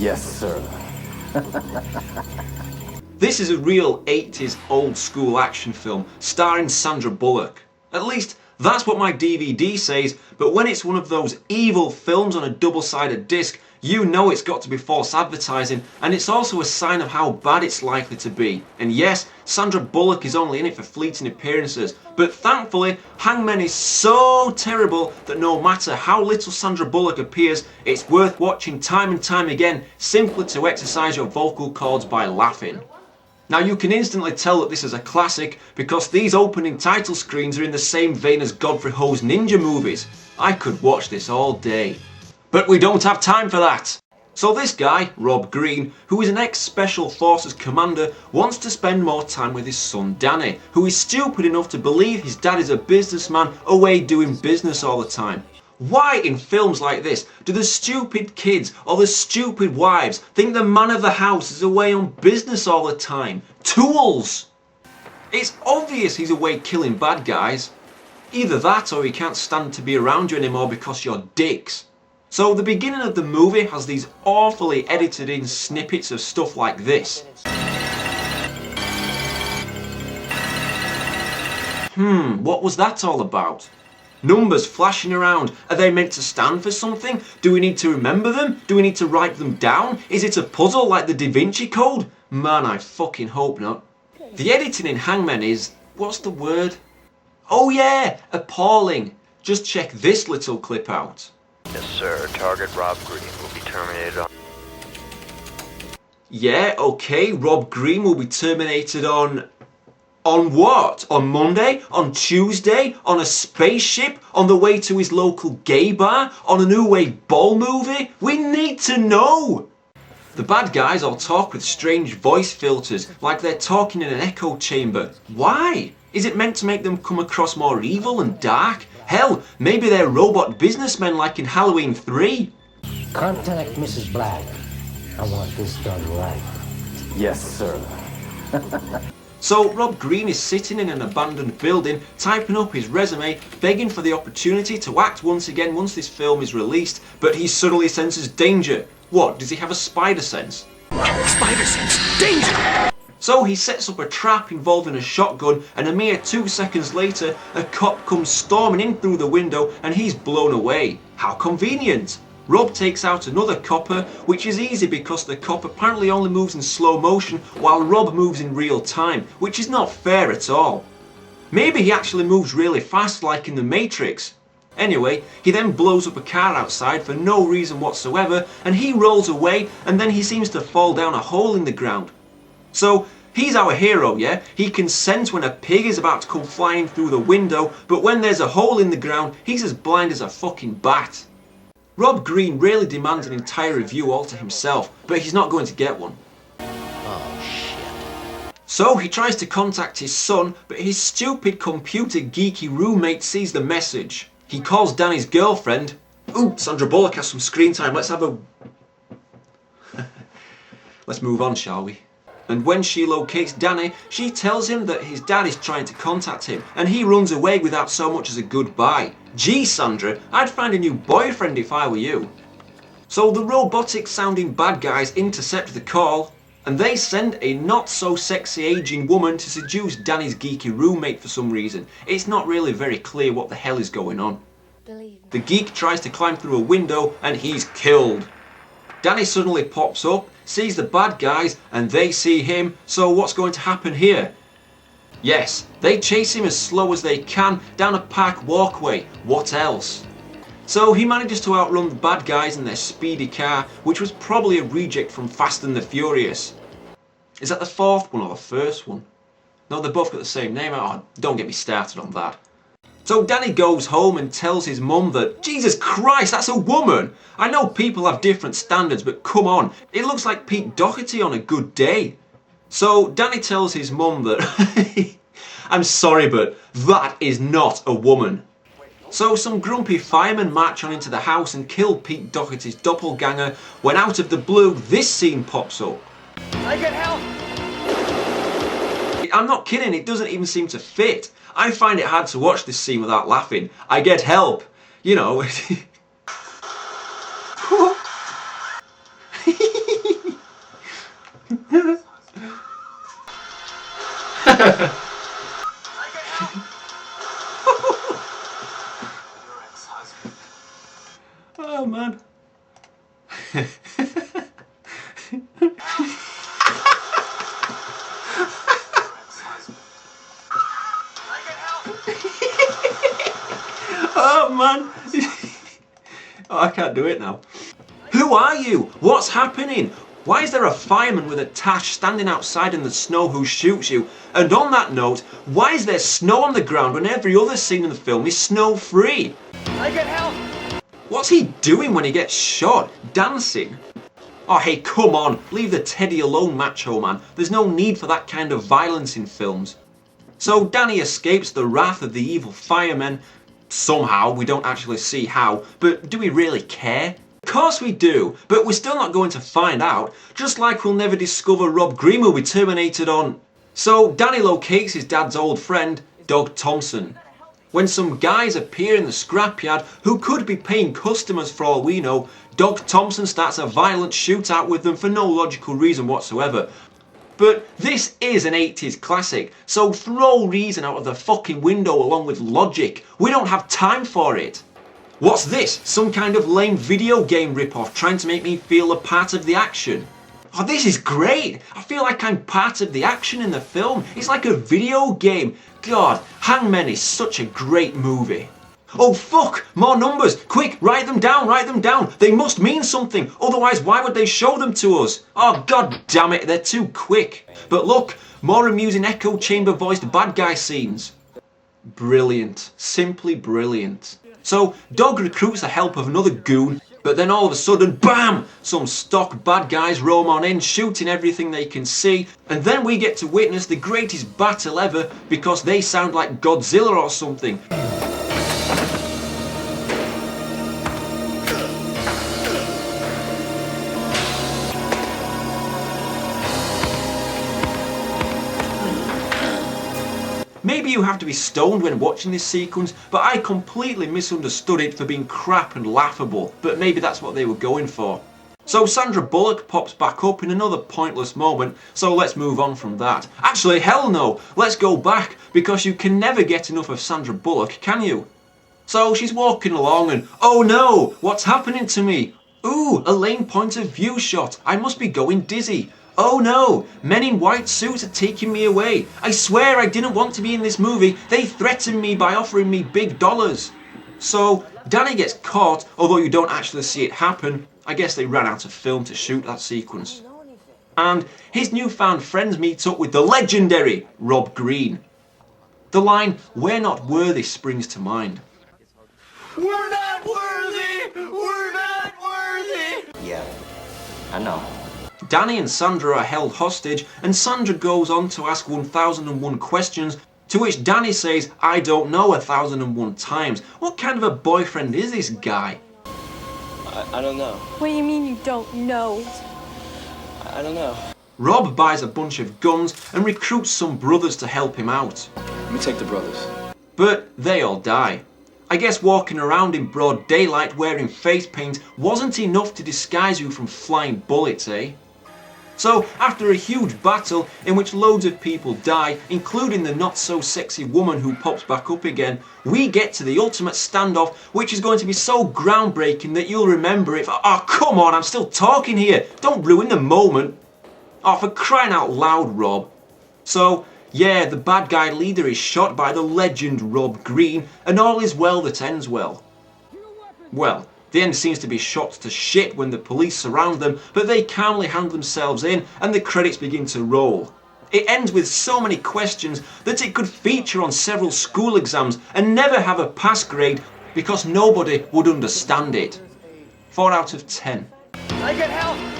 Yes, sir. This is a real 80s old school action film starring Sandra Bullock. At least that's what my DVD says, but when it's one of those evil films on a double-sided disc, you know it's got to be false advertising, and it's also a sign of how bad it's likely to be. And yes, Sandra Bullock is only in it for fleeting appearances, but thankfully, Hangmen is so terrible that no matter how little Sandra Bullock appears, it's worth watching time and time again, simply to exercise your vocal cords by laughing. Now you can instantly tell that this is a classic because these opening title screens are in the same vein as Godfrey Ho's ninja movies. I could watch this all day. But we don't have time for that. So this guy, Rob Green, who is an ex-Special Forces commander, wants to spend more time with his son Danny, who is stupid enough to believe his dad is a businessman away doing business all the time. Why in films like this do the stupid kids or the stupid wives think the man of the house is away on business all the time? Tools! It's obvious he's away killing bad guys. Either that or he can't stand to be around you anymore because you're dicks. So the beginning of the movie has these awfully edited in snippets of stuff like this. What was that all about? Numbers flashing around. Are they meant to stand for something? Do we need to remember them? Do we need to write them down? Is it a puzzle like the Da Vinci Code? Man, I fucking hope not. The editing in Hangmen is... what's the word? Oh yeah, appalling. Just check this little clip out. Yes, sir. Target Rob Green will be terminated on... Yeah, okay, Rob Green will be terminated on... on what? On Monday? On Tuesday? On a spaceship? On the way to his local gay bar? On a new wave ball movie? We need to know! The bad guys all talk with strange voice filters, like they're talking in an echo chamber. Why? Is it meant to make them come across more evil and dark? Hell, maybe they're robot businessmen like in Halloween 3. Contact Mrs. Black. I want this done right. Yes, sir. So Rob Green is sitting in an abandoned building, typing up his resume, begging for the opportunity to act once again once this film is released, but he suddenly senses danger. What, does he have a spider sense? Spider sense, danger! So he sets up a trap involving a shotgun, and a mere 2 seconds later, a cop comes storming in through the window and he's blown away. How convenient! Rob takes out another copper, which is easy because the cop apparently only moves in slow motion while Rob moves in real time, which is not fair at all. Maybe he actually moves really fast like in the Matrix. Anyway, he then blows up a car outside for no reason whatsoever, and he rolls away and then he seems to fall down a hole in the ground. So, he's our hero, yeah? He can sense when a pig is about to come flying through the window, but when there's a hole in the ground, he's as blind as a fucking bat. Rob Green really demands an entire review all to himself, but he's not going to get one. Oh, shit. So he tries to contact his son, but his stupid computer geeky roommate sees the message. He calls Danny's girlfriend. Ooh, Sandra Bullock has some screen time, let's have a... Let's move on, shall we? And when she locates Danny, she tells him that his dad is trying to contact him, and he runs away without so much as a goodbye. Gee, Sandra, I'd find a new boyfriend if I were you. So the robotic sounding bad guys intercept the call, and they send a not so sexy aging woman to seduce Danny's geeky roommate for some reason. It's not really very clear what the hell is going on. The geek tries to climb through a window and he's killed. Danny suddenly pops up, sees the bad guys, and they see him, so what's going to happen here? Yes, they chase him as slow as they can down a park walkway. What else? So he manages to outrun the bad guys in their speedy car, which was probably a reject from Fast and the Furious. Is that the fourth one or the first one? No, they both got the same name. Oh, don't get me started on that. So Danny goes home and tells his mum that, Jesus Christ, that's a woman! I know people have different standards, but come on, it looks like Pete Doherty on a good day. So Danny tells his mum that, I'm sorry, but that is not a woman. So some grumpy firemen march on into the house and kill Pete Doherty's doppelganger, when out of the blue, this scene pops up. I get help! I'm not kidding, it doesn't even seem to fit. I find it hard to watch this scene without laughing. I get help, you know. Oh man. Oh man. Oh, I can't do it now. Who are you? What's happening? Why is there a fireman with a tash standing outside in the snow who shoots you? And on that note, why is there snow on the ground when every other scene in the film is snow-free? I get help! What's he doing when he gets shot? Dancing? Oh hey, come on, leave the teddy alone, macho man. There's no need for that kind of violence in films. So Danny escapes the wrath of the evil firemen. Somehow, we don't actually see how, but do we really care? Of course we do, but we're still not going to find out, just like we'll never discover Rob Green will be terminated on. So Danny locates his dad's old friend, Doug Thompson. When some guys appear in the scrapyard who could be paying customers for all we know, Doug Thompson starts a violent shootout with them for no logical reason whatsoever. But this is an 80s classic, so throw reason out of the fucking window along with logic. We don't have time for it. What's this? Some kind of lame video game rip-off trying to make me feel a part of the action? Oh, this is great! I feel like I'm part of the action in the film. It's like a video game. God, Hangmen is such a great movie. Oh fuck! More numbers! Quick, write them down, write them down! They must mean something, otherwise why would they show them to us? Oh god damn it, they're too quick. But look, more amusing echo chamber voiced bad guy scenes. Brilliant. Simply brilliant. So, Dog recruits the help of another goon, but then all of a sudden, BAM! Some stock bad guys roam on in, shooting everything they can see, and then we get to witness the greatest battle ever because they sound like Godzilla or something. Maybe you have to be stoned when watching this sequence, but I completely misunderstood it for being crap and laughable, but maybe that's what they were going for. So Sandra Bullock pops back up in another pointless moment, so let's move on from that. Actually, hell no! Let's go back, because you can never get enough of Sandra Bullock, can you? So she's walking along and, oh no! What's happening to me? Ooh, a lane point of view shot. I must be going dizzy. Oh no! Men in white suits are taking me away. I swear I didn't want to be in this movie. They threatened me by offering me big dollars. So, Danny gets caught, although you don't actually see it happen. I guess they ran out of film to shoot that sequence. And his newfound friends meet up with the legendary Rob Green. The line, "We're not worthy," springs to mind. We're not worthy! We're not worthy! Yeah, I know. Danny and Sandra are held hostage, and Sandra goes on to ask 1001 questions, to which Danny says, I don't know 1001 times. What kind of a boyfriend is this guy? I don't know. What do you mean you don't know? I don't know. Rob buys a bunch of guns and recruits some brothers to help him out. Let me take the brothers. But they all die. I guess walking around in broad daylight wearing face paint wasn't enough to disguise you from flying bullets, eh? So, after a huge battle in which loads of people die, including the not-so-sexy woman who pops back up again, we get to the ultimate standoff, which is going to be so groundbreaking that you'll remember it for— oh, come on, I'm still talking here! Don't ruin the moment! Oh, for crying out loud, Rob. So, yeah, the bad guy leader is shot by the legend Rob Green, and all is well that ends well. Well, the end seems to be shot to shit when the police surround them, but they calmly hand themselves in and the credits begin to roll. It ends with so many questions that it could feature on several school exams and never have a pass grade because nobody would understand it. 4 out of 10. I get help!